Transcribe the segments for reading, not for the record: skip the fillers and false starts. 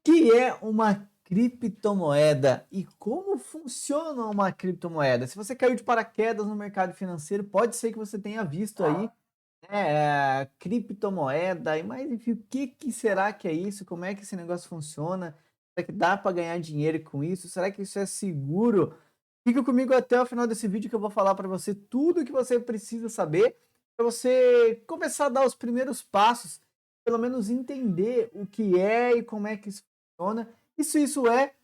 Que é uma criptomoeda e como funciona uma criptomoeda? Se você caiu de paraquedas no mercado financeiro, pode ser que você tenha visto aí, né, criptomoeda, mas enfim, o que que será que é isso? Como é que esse negócio funciona? Será que dá para ganhar dinheiro com isso? Será que isso é seguro? Fica comigo até o final desse vídeo que eu vou falar para você tudo o que você precisa saber para você começar a dar os primeiros passos, pelo menos entender o que é e como é que isso funciona, e se isso é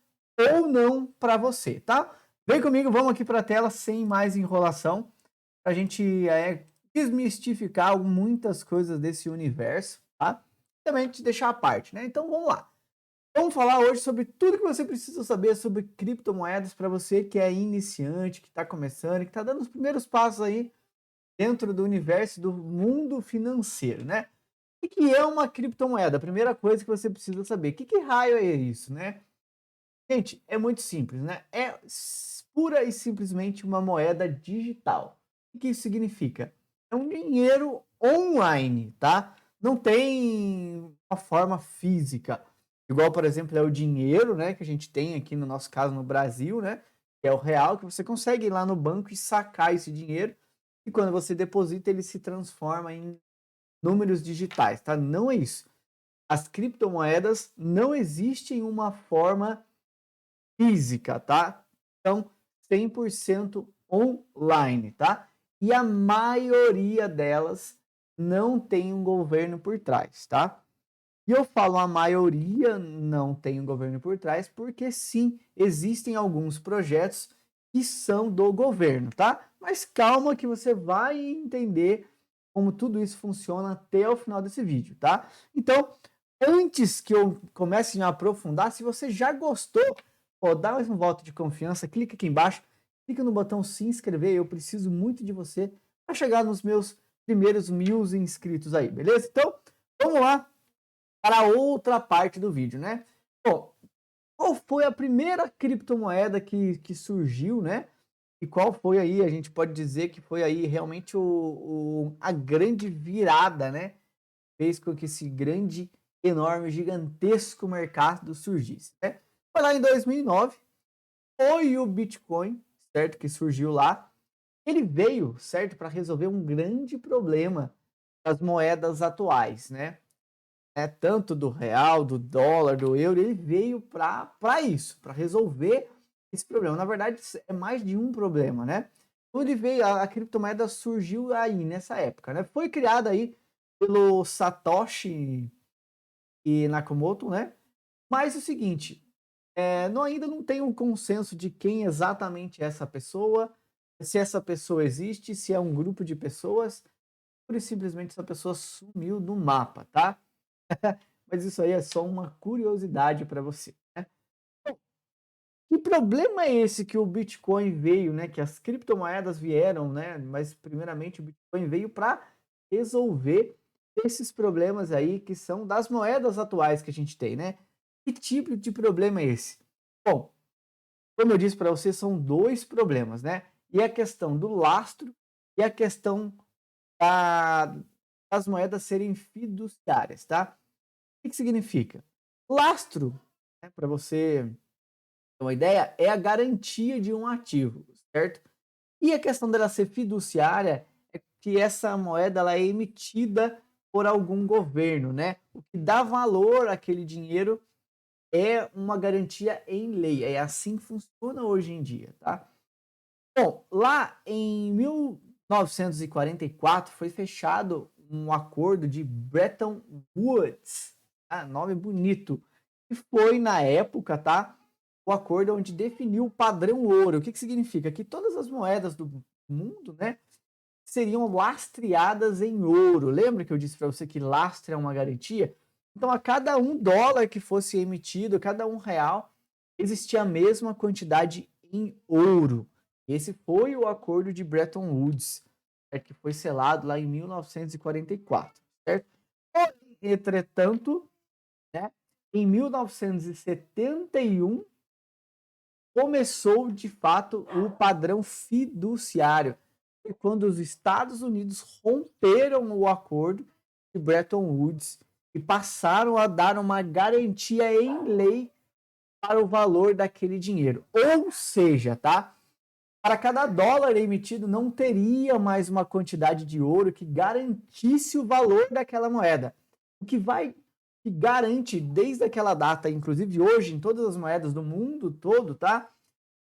ou não para você, tá? Vem comigo, vamos aqui para a tela sem mais enrolação, para a gente desmistificar muitas coisas desse universo, tá? Também te deixar à parte, né? Então vamos lá. Vamos falar hoje sobre tudo que você precisa saber sobre criptomoedas para você que é iniciante, que está começando, que está dando os primeiros passos aí dentro do universo do mundo financeiro, né? O que é uma criptomoeda? A primeira coisa que você precisa saber. Que raio é isso, né? Gente, é muito simples, né? É pura e simplesmente uma moeda digital. O que isso significa? É um dinheiro online, tá? Não tem uma forma física. Igual, por exemplo, é o dinheiro, né? Que a gente tem aqui no nosso caso no Brasil, né? Que é o real, que você consegue ir lá no banco e sacar esse dinheiro. E quando você deposita, ele se transforma em números digitais, tá? Não é isso. As criptomoedas não existem uma forma física, tá? Então, 100% online, tá? E a maioria delas não tem um governo por trás, tá? E eu falo a maioria não tem um governo por trás, porque sim, existem alguns projetos que são do governo, tá? Mas calma que você vai entender como tudo isso funciona até o final desse vídeo, tá? Então, antes que eu comece a aprofundar, se você já gostou, pô, dá mais um voto de confiança, clica aqui embaixo, clica no botão se inscrever, eu preciso muito de você para chegar nos meus primeiros 1000 inscritos aí, beleza? Então, vamos lá para outra parte do vídeo, né? Bom, qual foi a primeira criptomoeda que surgiu, né? E qual foi aí, a gente pode dizer que foi aí realmente a grande virada, né? Fez com que esse grande, enorme, gigantesco mercado surgisse, né? Foi lá em 2009, foi o Bitcoin, certo? Que surgiu lá. Ele veio, certo? Para resolver um grande problema das moedas atuais, né? Tanto do real, do dólar, do euro, ele veio para isso, para resolver esse problema. Na verdade, é mais de um problema, né? Quando ele veio, a criptomoeda surgiu aí nessa época, né? Foi criada aí pelo Satoshi e Nakamoto, né? Mas é o seguinte, ainda não tem um consenso de quem exatamente é essa pessoa, se essa pessoa existe, se é um grupo de pessoas, pura e simplesmente essa pessoa sumiu do mapa, tá? Mas isso aí é só uma curiosidade para você, né? Que problema é esse que o Bitcoin veio, né? Que as criptomoedas vieram, né? Mas primeiramente o Bitcoin veio para resolver esses problemas aí que são das moedas atuais que a gente tem, né? Que tipo de problema é esse? Bom, como eu disse para você, são dois problemas, né? E a questão do lastro e a questão da, das moedas serem fiduciárias, tá? O que significa? Lastro, né, para você ter uma ideia, é a garantia de um ativo, certo? E a questão dela ser fiduciária é que essa moeda ela é emitida por algum governo, né? O que dá valor àquele dinheiro é uma garantia em lei. É assim que funciona hoje em dia, tá? Bom, lá em 1944 foi fechado um acordo de Bretton Woods, tá? Nome bonito, e foi na época, tá? O acordo onde definiu o padrão ouro. O que significa? Que todas as moedas do mundo, né, seriam lastreadas em ouro. Lembra que eu disse para você que lastro é uma garantia? Então, a cada $1 que fosse emitido, cada R$ 1, existia a mesma quantidade em ouro. Esse foi o acordo de Bretton Woods, que foi selado lá em 1944, certo? Entretanto, né, em 1971 começou de fato o padrão fiduciário, quando os Estados Unidos romperam o acordo de Bretton Woods e passaram a dar uma garantia em lei para o valor daquele dinheiro. Ou seja, tá? Para cada dólar emitido, não teria mais uma quantidade de ouro que garantisse o valor daquela moeda. O que garante desde aquela data, inclusive hoje, em todas as moedas do mundo todo, tá?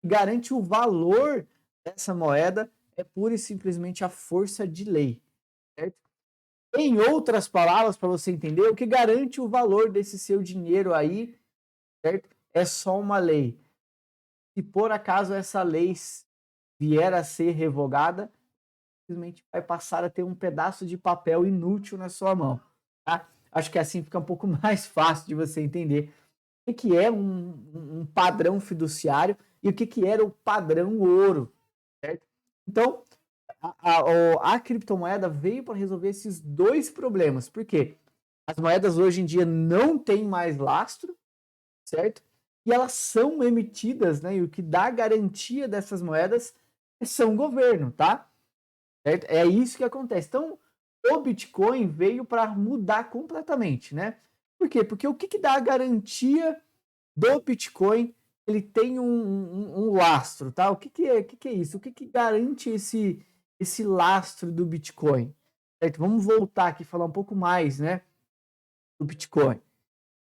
Garante o valor dessa moeda é pura e simplesmente a força de lei, certo? Em outras palavras, para você entender, o que garante o valor desse seu dinheiro aí, certo? É só uma lei. Se por acaso essa lei vier a ser revogada, simplesmente vai passar a ter um pedaço de papel inútil na sua mão. Tá? Acho que assim fica um pouco mais fácil de você entender o que é um padrão fiduciário e o que era o padrão ouro. Certo? Então, a criptomoeda veio para resolver esses dois problemas. Por quê? As moedas hoje em dia não têm mais lastro, certo? E elas são emitidas, né? E o que dá garantia dessas moedas são o governo, tá? Certo? É isso que acontece. Então, o Bitcoin veio para mudar completamente, né? Por quê? Porque o que dá a garantia do Bitcoin? Ele tem um lastro, tá? O que é isso? O que garante esse lastro do Bitcoin? Certo? Vamos voltar aqui e falar um pouco mais, né? Do Bitcoin.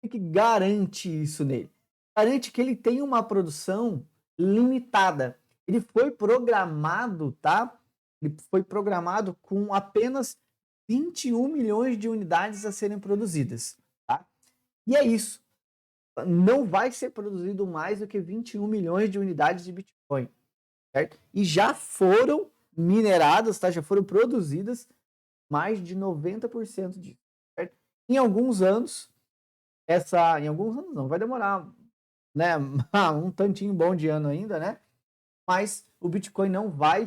O que garante isso nele? Garante que ele tem uma produção limitada. Ele foi programado, tá? Ele foi programado com apenas 21 milhões de unidades a serem produzidas, tá? E é isso. Não vai ser produzido mais do que 21 milhões de unidades de Bitcoin, certo? E já foram mineradas, tá? Já foram produzidas mais de 90% disso, certo? Em alguns anos, em alguns anos não, vai demorar, né, um tantinho bom de ano ainda, né? Mas o Bitcoin não vai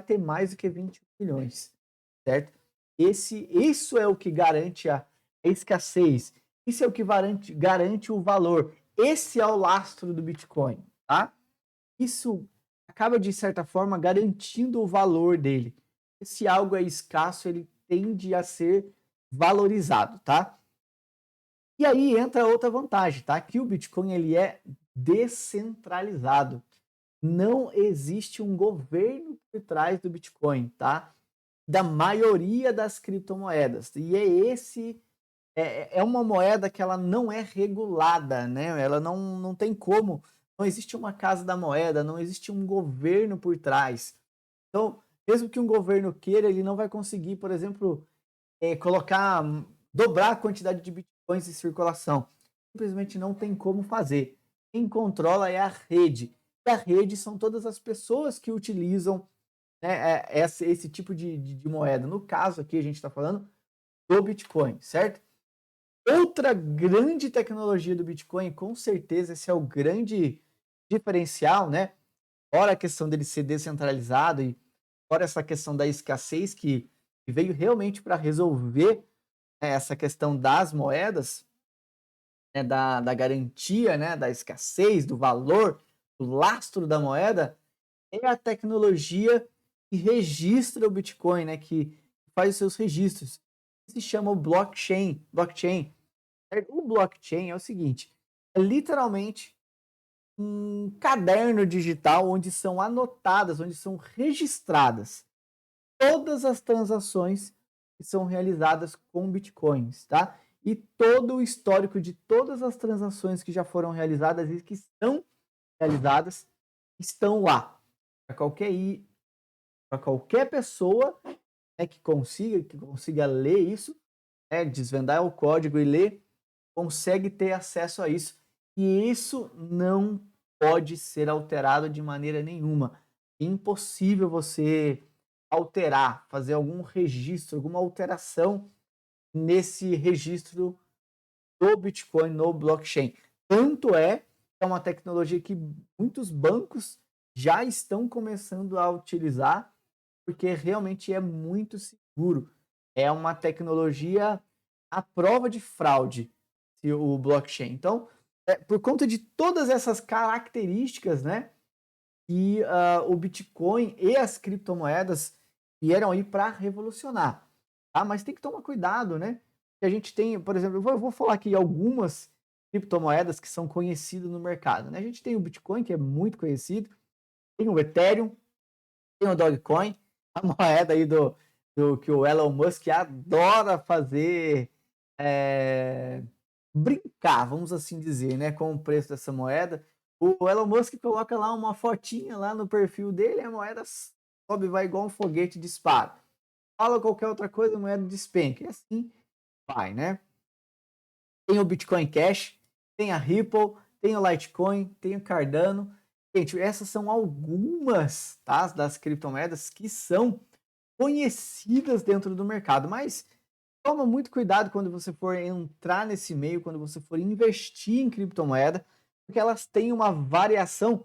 ter mais do que 21 milhões, certo? Isso é o que garante a escassez. Isso é o que garante o valor. Esse é o lastro do Bitcoin, tá? Isso acaba, de certa forma, garantindo o valor dele. Se algo é escasso, ele tende a ser valorizado, tá? E aí entra outra vantagem, tá? Que o Bitcoin ele é descentralizado. Não existe um governo por trás do Bitcoin, tá? Da maioria das criptomoedas. E é uma moeda que ela não é regulada, né? Ela não tem como. Não existe uma casa da moeda, não existe um governo por trás. Então, mesmo que um governo queira, ele não vai conseguir, por exemplo, dobrar a quantidade de bitcoins em circulação. Simplesmente não tem como fazer. Quem controla é a rede. E a rede são todas as pessoas que utilizam, né, esse tipo de moeda. No caso aqui, a gente está falando do Bitcoin, certo? Outra grande tecnologia do Bitcoin, com certeza, esse é o grande diferencial, né? Fora a questão dele ser descentralizado e fora essa questão da escassez que veio realmente para resolver, né, essa questão das moedas, né, da garantia, né, da escassez, do valor, do lastro da moeda, é a tecnologia que registra o Bitcoin, né, que faz os seus registros. Se chama o blockchain. O blockchain é o seguinte, é literalmente um caderno digital onde são anotadas, onde são registradas todas as transações que são realizadas com bitcoins, tá? E todo o histórico de todas as transações que já foram realizadas e que estão realizadas estão lá para qualquer pessoa, né, que consiga ler isso, né, desvendar o código e ler, consegue ter acesso a isso. E isso não pode ser alterado de maneira nenhuma. É impossível você alterar, fazer algum registro, alguma alteração nesse registro do Bitcoin no blockchain. Tanto é que é uma tecnologia que muitos bancos já estão começando a utilizar, porque realmente é muito seguro. É uma tecnologia à prova de fraude, o blockchain. Então, por conta de todas essas características, né, que o Bitcoin e as criptomoedas vieram aí para revolucionar, tá? Mas tem que tomar cuidado, né? que a gente tem, por exemplo, eu vou falar aqui algumas criptomoedas que são conhecidas no mercado, né? A gente tem o Bitcoin, que é muito conhecido, tem o Ethereum, tem o Dogecoin, a moeda aí do que o Elon Musk adora fazer, brincar, vamos assim dizer, né, com o preço dessa moeda. O Elon Musk coloca lá uma fotinha lá no perfil dele, a moeda sobe, vai igual um foguete, dispara. Fala qualquer outra coisa, a moeda despenca. E assim vai, né? Tem o Bitcoin Cash, tem a Ripple, tem o Litecoin, tem o Cardano. Gente, essas são algumas, tá, das criptomoedas que são conhecidas dentro do mercado, mas toma muito cuidado quando você for entrar nesse meio, quando você for investir em criptomoeda, porque elas têm uma variação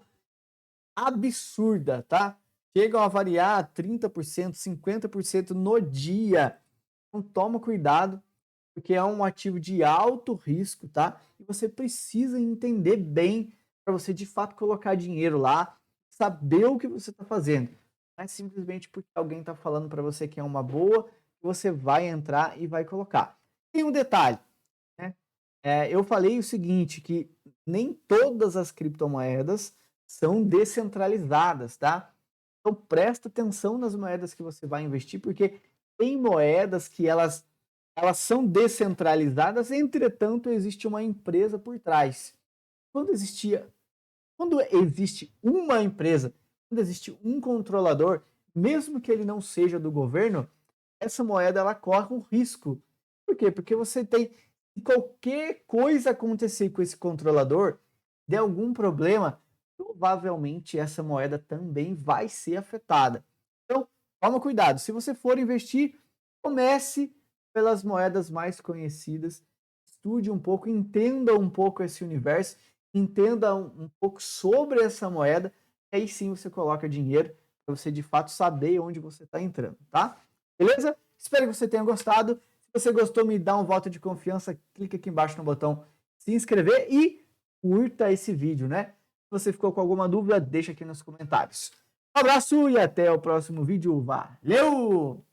absurda, tá? Chegam a variar 30%, 50% no dia. Então toma cuidado, porque é um ativo de alto risco, tá? E você precisa entender bem para você de fato colocar dinheiro lá, saber o que você está fazendo. Não é simplesmente porque alguém está falando para você que é uma boa, que você vai entrar e vai colocar. Tem um detalhe, né? Eu falei o seguinte, que nem todas as criptomoedas são descentralizadas, tá? Então presta atenção nas moedas que você vai investir, porque tem moedas que elas são descentralizadas, entretanto existe uma empresa por trás. Quando existe uma empresa, quando existe um controlador, mesmo que ele não seja do governo, essa moeda ela corre um risco. Por quê? Porque você tem, se qualquer coisa acontecer com esse controlador, der algum problema, provavelmente essa moeda também vai ser afetada. Então, toma cuidado. Se você for investir, comece pelas moedas mais conhecidas, estude um pouco, entenda um pouco esse universo, entenda um pouco sobre essa moeda, e aí sim você coloca dinheiro para você de fato saber onde você está entrando, tá? Beleza? Espero que você tenha gostado. Se você gostou, me dá um voto de confiança, clica aqui embaixo no botão se inscrever e curta esse vídeo, né? Se você ficou com alguma dúvida, deixa aqui nos comentários. Um abraço e até o próximo vídeo. Valeu!